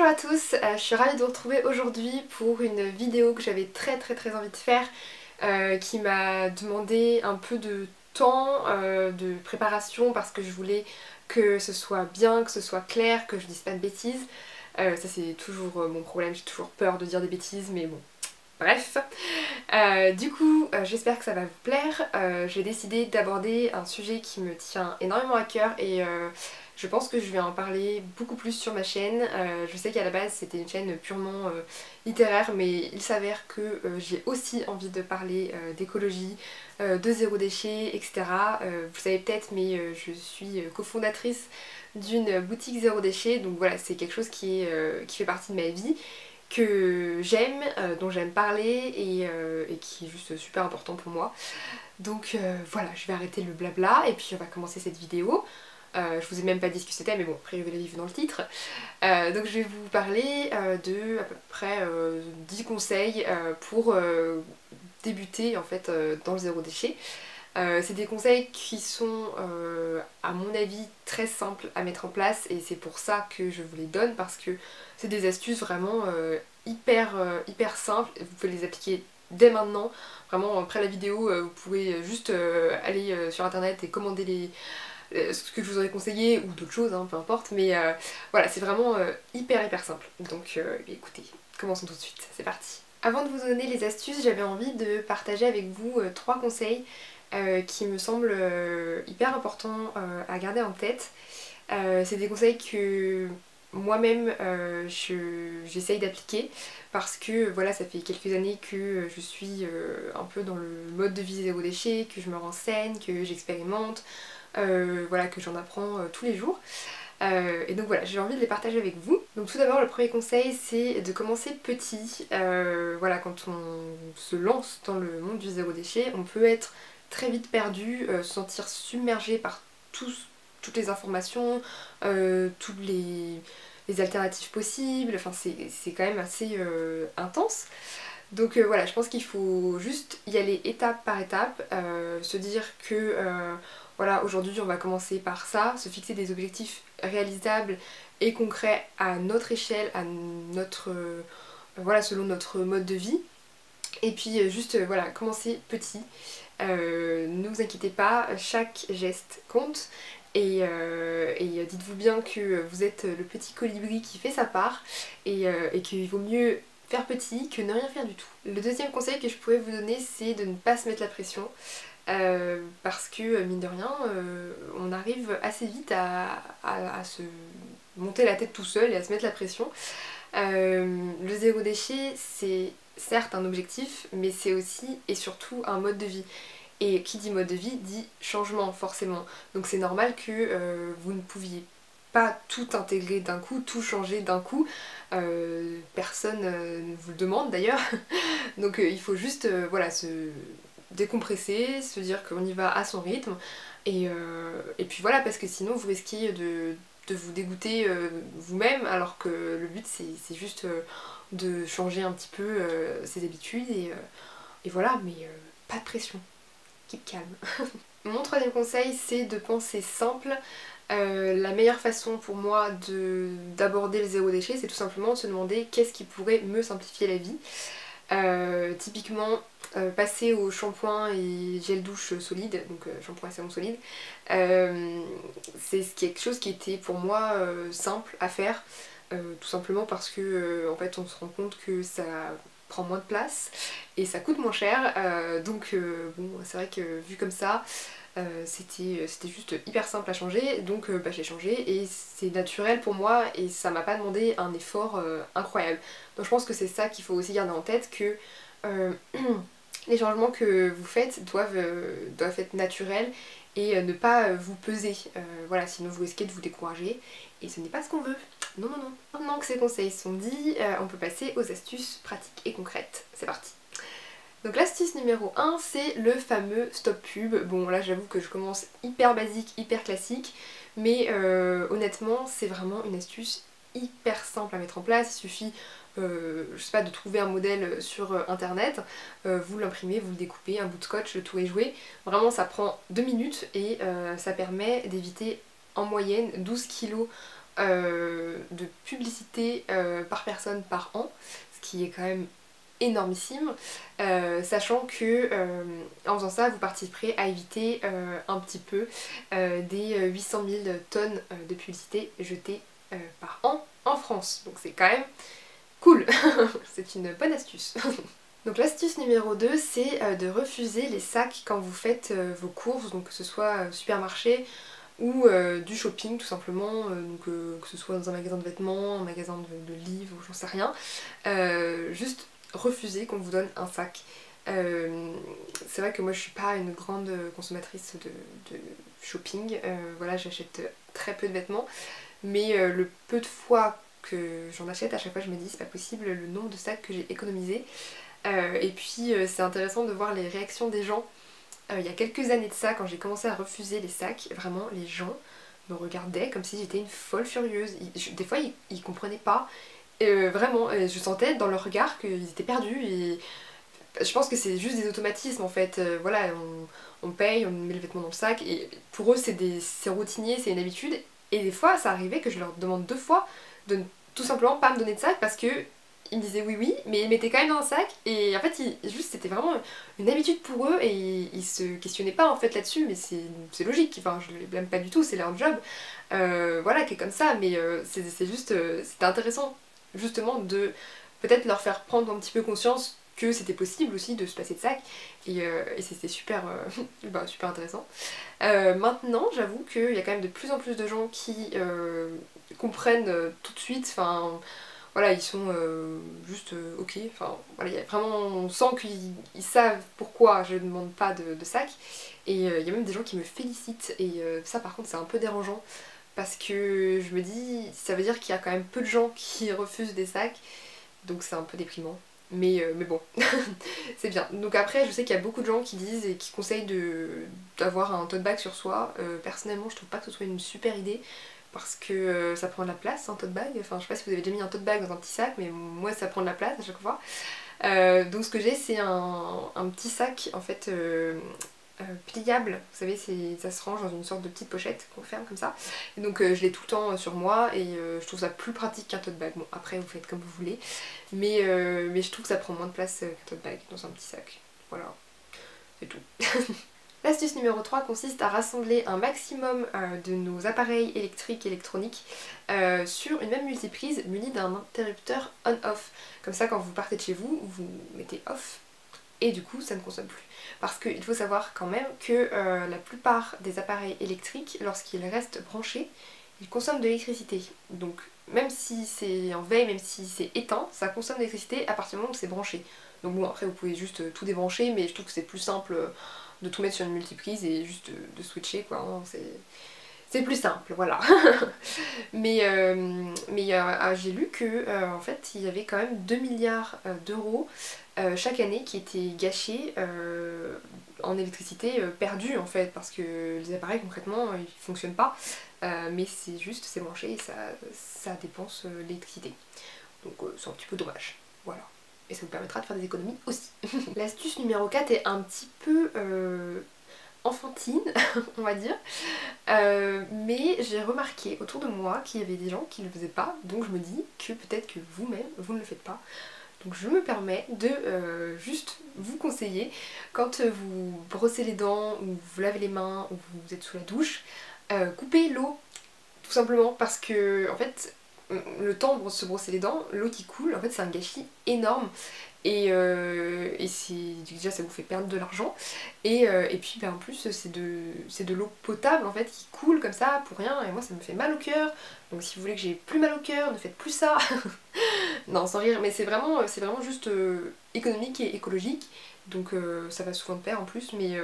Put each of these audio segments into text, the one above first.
Bonjour à tous, je suis ravie de vous retrouver aujourd'hui pour une vidéo que j'avais très envie de faire qui m'a demandé un peu de temps de préparation parce que je voulais que ce soit bien, que ce soit clair, que je dise pas de bêtises. Ça c'est toujours mon problème, j'ai toujours peur de dire des bêtises mais bon, bref. J'espère que ça va vous plaire. J'ai décidé d'aborder un sujet qui me tient énormément à cœur et je pense que je vais en parler beaucoup plus sur ma chaîne. Je sais qu'à la base c'était une chaîne purement littéraire, mais il s'avère que j'ai aussi envie de parler d'écologie, de zéro déchet, etc. Vous savez peut-être, mais je suis cofondatrice d'une boutique zéro déchet, donc voilà, c'est quelque chose qui fait partie de ma vie, que j'aime, dont j'aime parler et qui est juste super important pour moi. Donc voilà, je vais arrêter le blabla et puis on va commencer cette vidéo. Je vous ai même pas dit ce que c'était, mais bon, après vous l'avez vu dans le titre. Donc je vais vous parler de à peu près 10 conseils pour débuter en fait dans le zéro déchet. C'est des conseils qui sont à mon avis très simples à mettre en place et c'est pour ça que je vous les donne, parce que c'est des astuces vraiment hyper simples. Vous pouvez les appliquer dès maintenant. Vraiment après la vidéo vous pouvez juste aller sur internet et commander ce que je vous aurais conseillé ou d'autres choses, hein, peu importe, mais voilà, c'est vraiment hyper simple. Donc écoutez, commençons tout de suite, c'est parti. Avant de vous donner les astuces, j'avais envie de partager avec vous 3 conseils qui me semblent hyper importants à garder en tête. C'est des conseils que moi-même j'essaye d'appliquer parce que voilà, ça fait quelques années que je suis un peu dans le mode de vie zéro déchet, que je me renseigne, que j'expérimente, voilà, que j'en apprends tous les jours. Et donc voilà, j'ai envie de les partager avec vous. Donc tout d'abord, le premier conseil, c'est de commencer petit. Voilà, quand on se lance dans le monde du zéro déchet, on peut être très vite perdu, se sentir submergé par toutes les informations, toutes les alternatives possibles, enfin c'est quand même assez intense. Donc voilà, je pense qu'il faut juste y aller étape par étape, se dire que voilà, aujourd'hui on va commencer par ça, se fixer des objectifs réalisables et concrets à notre échelle, à notre voilà, selon notre mode de vie. Et puis juste voilà, commencer petit. Ne vous inquiétez pas, chaque geste compte. Et dites-vous bien que vous êtes le petit colibri qui fait sa part et qu'il vaut mieux faire petit que ne rien faire du tout. Le deuxième conseil que je pourrais vous donner, c'est de ne pas se mettre la pression. Parce que mine de rien, on arrive assez vite à se monter la tête tout seul et à se mettre la pression. Le zéro déchet, c'est certes un objectif, mais c'est aussi et surtout un mode de vie. Et qui dit mode de vie dit changement forcément. Donc c'est normal que vous ne pouviez pas tout intégrer d'un coup, tout changer d'un coup. Personne ne vous le demande d'ailleurs. Donc il faut juste voilà, se décompresser, se dire qu'on y va à son rythme. Et puis voilà, parce que sinon vous risquez de vous dégoûter vous-même, alors que le but c'est juste de changer un petit peu ses habitudes et voilà, mais pas de pression. Keep calm. Mon troisième conseil, c'est de penser simple. La meilleure façon pour moi d'aborder le zéro déchet, c'est tout simplement de se demander qu'est-ce qui pourrait me simplifier la vie. Typiquement, passer au shampoing et gel douche solide, donc shampoing et savon solide, c'est quelque chose qui était pour moi simple à faire, tout simplement parce que en fait on se rend compte que ça prend moins de place et ça coûte moins cher, donc bon, c'est vrai que vu comme ça c'était juste hyper simple à changer, donc bah, j'ai changé et c'est naturel pour moi et ça m'a pas demandé un effort incroyable. Donc je pense que c'est ça qu'il faut aussi garder en tête, que les changements que vous faites doivent être naturels et ne pas vous peser, voilà, sinon vous risquez de vous décourager et ce n'est pas ce qu'on veut. Non. Maintenant que ces conseils sont dits, on peut passer aux astuces pratiques et concrètes. C'est parti. Donc l'astuce numéro 1, c'est le fameux stop pub. Bon là j'avoue que je commence hyper basique, hyper classique, mais honnêtement c'est vraiment une astuce hyper simple à mettre en place. Il suffit je sais pas, de trouver un modèle sur internet, vous l'imprimez, vous le découpez, un bout de scotch, le tout est joué. Vraiment ça prend 2 minutes et ça permet d'éviter en moyenne 12 kilos de publicité par personne par an, ce qui est quand même énormissime, sachant que en faisant ça vous participerez à éviter un petit peu des 800 000 tonnes de publicité jetées par an en France. Donc c'est quand même cool. C'est une bonne astuce. Donc l'astuce numéro 2, c'est de refuser les sacs quand vous faites vos courses, donc que ce soit supermarché ou du shopping tout simplement, que ce soit dans un magasin de vêtements, un magasin de livres, j'en sais rien. Juste refuser qu'on vous donne un sac. C'est vrai que moi je suis pas une grande consommatrice de shopping, voilà, j'achète très peu de vêtements, mais le peu de fois que j'en achète, à chaque fois je me dis c'est pas possible le nombre de sacs que j'ai économisé. Et puis c'est intéressant de voir les réactions des gens. Il y a quelques années de ça, quand j'ai commencé à refuser les sacs, vraiment les gens me regardaient comme si j'étais une folle furieuse. Des fois ils comprenaient pas. Vraiment, je sentais dans leur regard qu'ils étaient perdus et je pense que c'est juste des automatismes en fait. Voilà, on paye, on met le vêtement dans le sac et pour eux c'est routinier, c'est une habitude. Et des fois ça arrivait que je leur demande 2 fois de tout simplement pas me donner de sac parce que ils me disaient oui oui, mais ils mettaient quand même dans un sac et en fait juste c'était vraiment une habitude pour eux et ils se questionnaient pas en fait là-dessus, mais c'est logique, enfin je les blâme pas du tout, c'est leur job, voilà, qui est comme ça, mais c'est juste, c'était intéressant justement de peut-être leur faire prendre un petit peu conscience que c'était possible aussi de se passer de sac et c'était super, bah, super intéressant. Maintenant j'avoue qu'il y a quand même de plus en plus de gens qui comprennent tout de suite, enfin voilà, ils sont juste ok, enfin voilà, y a vraiment, on sent qu'ils savent pourquoi je ne demande pas de sac et il y a même des gens qui me félicitent et ça par contre c'est un peu dérangeant parce que je me dis ça veut dire qu'il y a quand même peu de gens qui refusent des sacs, donc c'est un peu déprimant. Mais bon, c'est bien. Donc après, je sais qu'il y a beaucoup de gens qui disent et qui conseillent d'avoir un tote bag sur soi. Personnellement, je trouve pas que ce soit une super idée parce que ça prend de la place un tote bag. Enfin, je sais pas si vous avez déjà mis un tote bag dans un petit sac, mais moi ça prend de la place à chaque fois. Donc ce que j'ai, c'est un petit sac en fait pliable. Vous savez, ça se range dans une sorte de petite pochette qu'on ferme comme ça. Et donc je l'ai tout le temps sur moi et je trouve ça plus pratique qu'un tote bag. Bon, après vous faites comme vous voulez, mais je trouve que ça prend moins de place qu'un tote bag dans un petit sac. Voilà, c'est tout. L'astuce numéro 3 consiste à rassembler un maximum de nos appareils électriques et électroniques sur une même multiprise munie d'un interrupteur on-off. Comme ça, quand vous partez de chez vous, vous mettez off et du coup ça ne consomme plus. Parce qu'il faut savoir quand même que la plupart des appareils électriques, lorsqu'ils restent branchés, ils consomment de l'électricité. Donc même si c'est en veille, même si c'est éteint, ça consomme de l'électricité à partir du moment où c'est branché. Donc bon, après vous pouvez juste tout débrancher, mais je trouve que c'est plus simple de tout mettre sur une multiprise et juste de switcher quoi, hein, c'est plus simple, voilà. mais j'ai lu que en fait il y avait quand même 2 milliards d'euros chaque année qui étaient gâchés en électricité perdue en fait, parce que les appareils concrètement ils fonctionnent pas, mais c'est juste, c'est branché et ça dépense l'électricité. Donc c'est un petit peu dommage, voilà. Et ça vous permettra de faire des économies aussi. L'astuce numéro 4 est un petit peu enfantine, on va dire. Mais j'ai remarqué autour de moi qu'il y avait des gens qui ne le faisaient pas, donc je me dis que peut-être que vous-même, vous ne le faites pas. Donc je me permets de juste vous conseiller, quand vous brossez les dents, ou vous lavez les mains, ou vous êtes sous la douche, coupez l'eau, tout simplement, parce que en fait, le temps de se brosser les dents, l'eau qui coule, en fait c'est un gâchis énorme. Et déjà ça vous fait perdre de l'argent et puis en plus c'est de l'eau potable en fait qui coule comme ça pour rien et moi ça me fait mal au cœur, donc si vous voulez que j'ai plus mal au cœur ne faites plus ça. Non, sans rire, mais c'est vraiment juste économique et écologique, donc ça va souvent de pair en plus, mais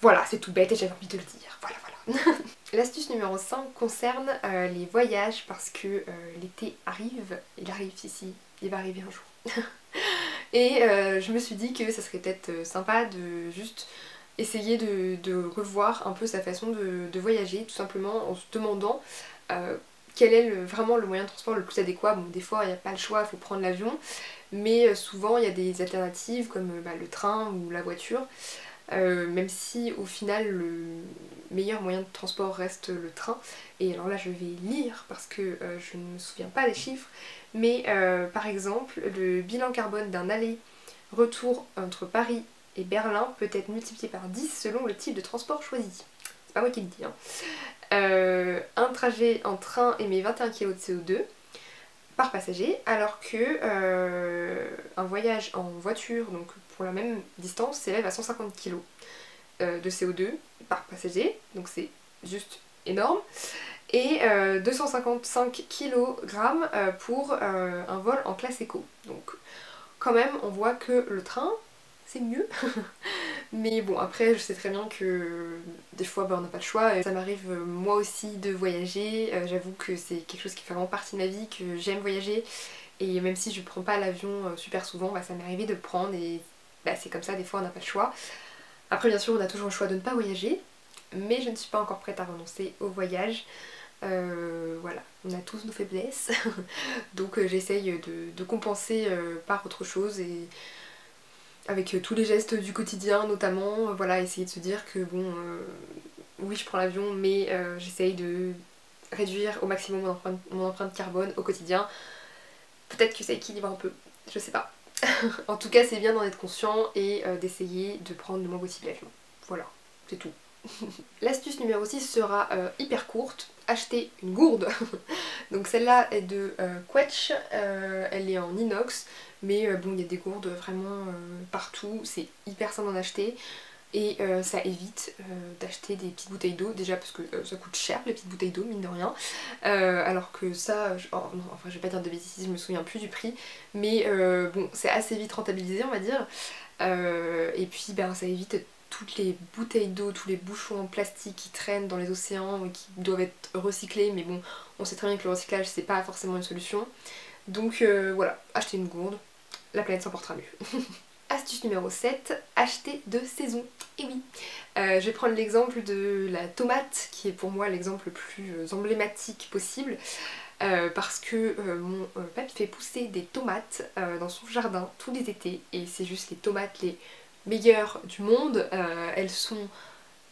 voilà, c'est tout bête et j'avais envie de le dire, voilà. L'astuce numéro 5 concerne les voyages, parce que l'été arrive, il arrive ici, il va arriver un jour. Et je me suis dit que ça serait peut-être sympa de juste essayer de revoir un peu sa façon de voyager, tout simplement en se demandant quel est vraiment le moyen de transport le plus adéquat. Bon, des fois il n'y a pas le choix, il faut prendre l'avion, mais souvent il y a des alternatives comme le train ou la voiture. même si au final le meilleur moyen de transport reste le train. Et alors là je vais lire parce que je ne me souviens pas des chiffres, mais par exemple le bilan carbone d'un aller-retour entre Paris et Berlin peut être multiplié par 10 selon le type de transport choisi. C'est pas moi qui le dis, hein. Un trajet en train émet 21 kg de CO2 par passager, alors que un voyage en voiture, donc pour la même distance, s'élève à 150 kg de CO2 par passager, donc c'est juste énorme, et 255 kg pour un vol en classe éco. Donc quand même on voit que le train c'est mieux. Mais bon, après je sais très bien que des fois on n'a pas le choix, et ça m'arrive moi aussi de voyager, j'avoue que c'est quelque chose qui fait vraiment partie de ma vie, que j'aime voyager, et même si je prends pas l'avion super souvent, ça m'est arrivé de le prendre, et c'est comme ça, des fois on n'a pas le choix. Après bien sûr on a toujours le choix de ne pas voyager, mais je ne suis pas encore prête à renoncer au voyage. Voilà, on a tous nos faiblesses, donc j'essaye de compenser par autre chose, et avec tous les gestes du quotidien notamment, voilà, essayer de se dire que bon, oui je prends l'avion, mais j'essaye de réduire au maximum mon empreinte carbone au quotidien. Peut-être que ça équilibre un peu, je sais pas. En tout cas c'est bien d'en être conscient et d'essayer de prendre le moins possible l'avion. Voilà, c'est tout. L'astuce numéro 6 sera hyper courte, acheter une gourde. Donc celle-là est de Quetch, elle est en inox, mais bon il y a des gourdes vraiment partout, c'est hyper simple d'en acheter. Et ça évite d'acheter des petites bouteilles d'eau, déjà parce que ça coûte cher les petites bouteilles d'eau, mine de rien. Alors que ça, oh, non, enfin je vais pas dire de bêtises, je me souviens plus du prix, mais bon c'est assez vite rentabilisé on va dire. Et puis ça évite toutes les bouteilles d'eau, tous les bouchons en plastique qui traînent dans les océans et qui doivent être recyclés, mais bon on sait très bien que le recyclage c'est pas forcément une solution. Donc voilà, acheter une gourde, la planète s'en portera mieux. Astuce numéro 7, acheter de saison. Et oui, je vais prendre l'exemple de la tomate qui est pour moi l'exemple le plus emblématique possible, parce que mon papy fait pousser des tomates dans son jardin tous les étés, et c'est juste les tomates les meilleures du monde. Elles sont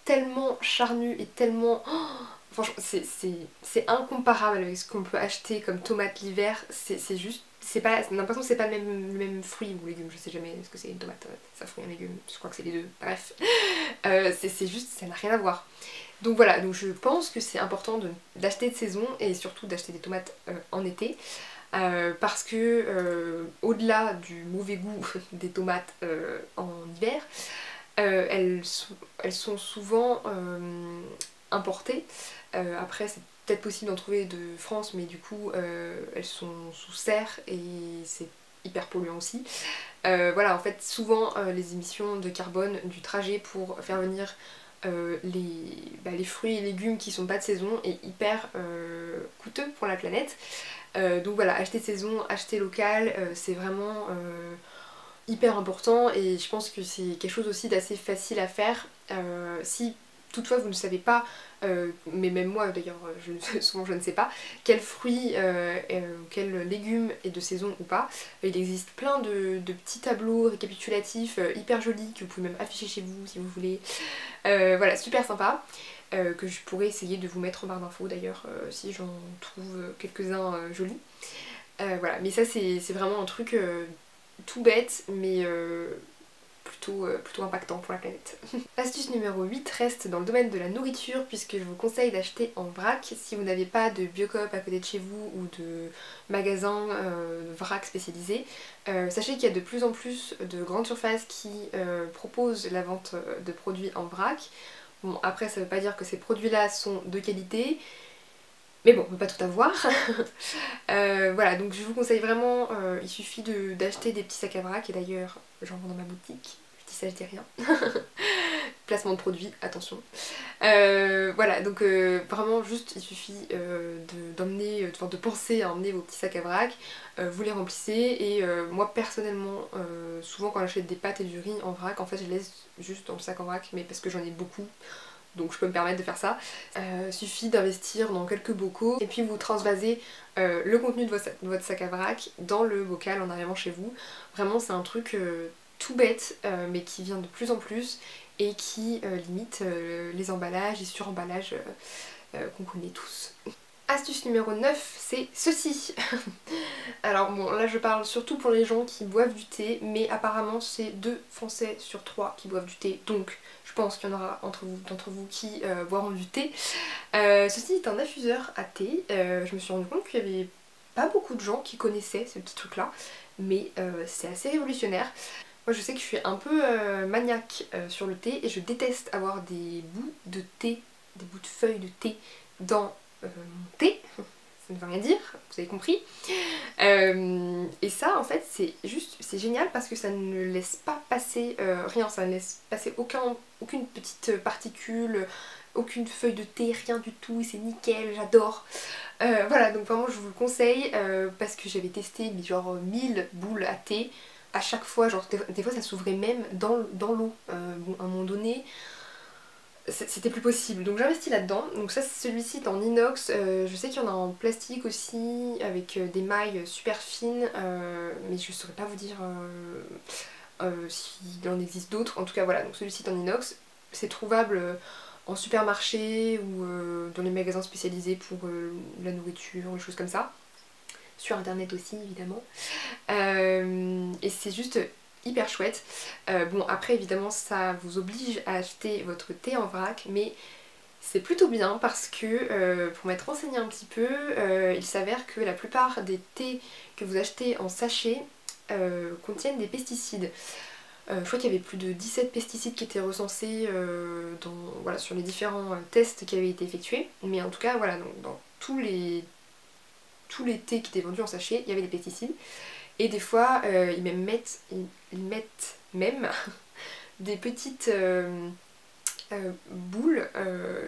tellement charnues et tellement... Oh, franchement c'est incomparable avec ce qu'on peut acheter comme tomate l'hiver, c'est juste... J'ai l'impression que c'est pas le même fruit ou légume, je sais jamais ce que c'est une tomate, c'est un fruit, un légume, je crois que c'est les deux, bref. C'est juste, ça n'a rien à voir. Donc voilà, donc je pense que c'est important d'acheter de saison et surtout d'acheter des tomates en été. Parce que au-delà du mauvais goût des tomates en hiver, elles sont souvent importées. Après c'est peut-être possible d'en trouver de France, mais du coup elles sont sous serre et c'est hyper polluant aussi. Voilà, en fait souvent les émissions de carbone du trajet pour faire venir les fruits et légumes qui sont pas de saison est hyper coûteux pour la planète. Donc voilà, acheter de saison, acheter local, c'est vraiment hyper important, et je pense que c'est quelque chose aussi d'assez facile à faire. Si toutefois vous ne savez pas, mais même moi d'ailleurs souvent je ne sais pas, quel fruit, quel légume est de saison ou pas, il existe plein de petits tableaux récapitulatifs hyper jolis que vous pouvez même afficher chez vous si vous voulez. Voilà, super sympa. Que je pourrais essayer de vous mettre en barre d'infos d'ailleurs si j'en trouve quelques-uns jolis. Voilà, mais ça c'est vraiment un truc tout bête, mais plutôt impactant pour la planète. Astuce numéro 8 reste dans le domaine de la nourriture, puisque je vous conseille d'acheter en vrac si vous n'avez pas de Biocoop à côté de chez vous ou de magasins vrac spécialisés. Sachez qu'il y a de plus en plus de grandes surfaces qui proposent la vente de produits en vrac. Bon, après ça veut pas dire que ces produits-là sont de qualité, mais bon, on peut pas tout avoir. Voilà, donc je vous conseille vraiment, il suffit d'acheter des petits sacs à vrac, et d'ailleurs j'en vends dans ma boutique, je dis ça je dis rien. Placement de produit, attention. Voilà, donc vraiment juste il suffit de penser à emmener vos petits sacs à vrac, vous les remplissez, et moi personnellement, souvent quand j'achète des pâtes et du riz en vrac, en fait je les laisse juste dans le sac en vrac, mais parce que j'en ai beaucoup, donc je peux me permettre de faire ça. Suffit d'investir dans quelques bocaux, et puis vous transvasez le contenu de votre sac à vrac dans le bocal en arrivant chez vous. Vraiment c'est un truc tout bête, mais qui vient de plus en plus, et qui limite les emballages et suremballages qu'on connaît tous. Astuce numéro 9, c'est ceci. Alors bon, là je parle surtout pour les gens qui boivent du thé, mais apparemment c'est 2 Français sur 3 qui boivent du thé, donc je pense qu'il y en aura d'entre vous qui boiront du thé. Ceci est un infuseur à thé. Je me suis rendu compte qu'il y avait pas beaucoup de gens qui connaissaient ce petit truc là, mais c'est assez révolutionnaire. Moi je sais que je suis un peu maniaque sur le thé et je déteste avoir des bouts de thé, des bouts de feuilles de thé dans mon thé. Ça ne veut rien dire, vous avez compris. Et ça en fait c'est génial parce que ça ne laisse pas passer rien, ça ne laisse passer aucune petite particule, aucune feuille de thé, rien du tout, c'est nickel, j'adore. Voilà, donc vraiment je vous le conseille parce que j'avais testé mais genre 1000 boules à thé. À chaque fois, genre des fois ça s'ouvrait même dans l'eau. Bon, à un moment donné, c'était plus possible. Donc j'investis là-dedans. Donc ça, celui-ci est en inox. Je sais qu'il y en a en plastique aussi, avec des mailles super fines. Mais je saurais pas vous dire s'il en existe d'autres. En tout cas voilà, donc celui-ci est en inox. C'est trouvable en supermarché ou dans les magasins spécialisés pour la nourriture, des choses comme ça. Sur internet aussi évidemment. Et c'est juste hyper chouette. Bon après évidemment ça vous oblige à acheter votre thé en vrac, mais c'est plutôt bien parce que pour m'être renseignée un petit peu, il s'avère que la plupart des thés que vous achetez en sachet contiennent des pesticides. Je crois qu'il y avait plus de 17 pesticides qui étaient recensés voilà, sur les différents tests qui avaient été effectués, mais en tout cas voilà, donc, dans tous les thés qui étaient vendus en sachet, il y avait des pesticides. Et des fois, ils mettent même des petites boules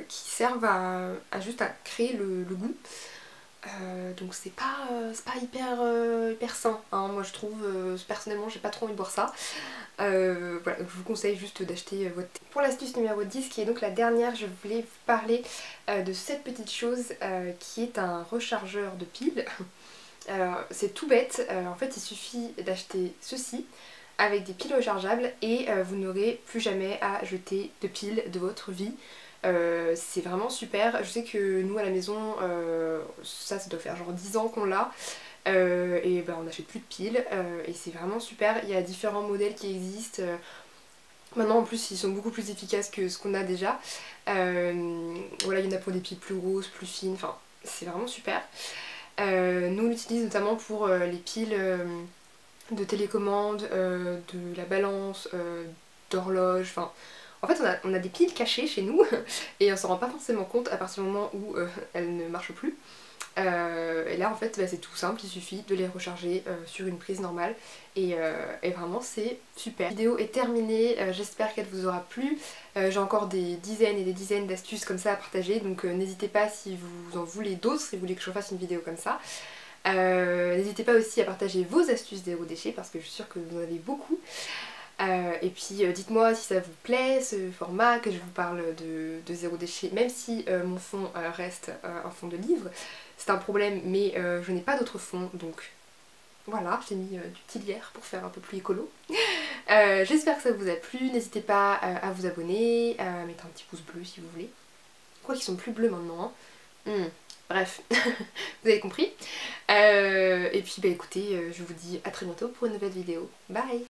qui servent à juste à créer le goût. Donc c'est pas hyper sain, hein. Moi je trouve, personnellement j'ai pas trop envie de boire ça. Voilà, donc je vous conseille juste d'acheter votre thé. Pour l'astuce numéro 10, qui est donc la dernière, je voulais vous parler de cette petite chose qui est un rechargeur de piles. Alors c'est tout bête, en fait il suffit d'acheter ceci avec des piles rechargeables et vous n'aurez plus jamais à jeter de piles de votre vie. C'est vraiment super. Je sais que nous à la maison, ça doit faire genre 10 ans qu'on l'a. Et ben on n'achète plus de piles et c'est vraiment super. Il y a différents modèles qui existent. Maintenant en plus ils sont beaucoup plus efficaces que ce qu'on a déjà. Voilà, il y en a pour des piles plus grosses, plus fines, enfin c'est vraiment super. Nous on l'utilise notamment pour les piles de télécommande, de la balance, d'horloge, enfin... En fait on a des piles cachées chez nous et on s'en rend pas forcément compte à partir du moment où elles ne marchent plus. Et là en fait bah, c'est tout simple, il suffit de les recharger sur une prise normale et vraiment c'est super. La vidéo est terminée, j'espère qu'elle vous aura plu. J'ai encore des dizaines et des dizaines d'astuces comme ça à partager, donc n'hésitez pas si vous en voulez d'autres, si vous voulez que je fasse une vidéo comme ça. N'hésitez pas aussi à partager vos astuces zéro déchet parce que je suis sûre que vous en avez beaucoup. Et puis dites-moi si ça vous plaît ce format, que je vous parle de zéro déchet, même si mon fond reste un fond de livre. C'est un problème mais je n'ai pas d'autre fond donc voilà, j'ai mis du Tillière pour faire un peu plus écolo. J'espère que ça vous a plu, n'hésitez pas à vous abonner, à mettre un petit pouce bleu si vous voulez. Quoi qu'ils sont plus bleus maintenant, hein. Bref, vous avez compris. Et puis bah écoutez, je vous dis à très bientôt pour une nouvelle vidéo. Bye!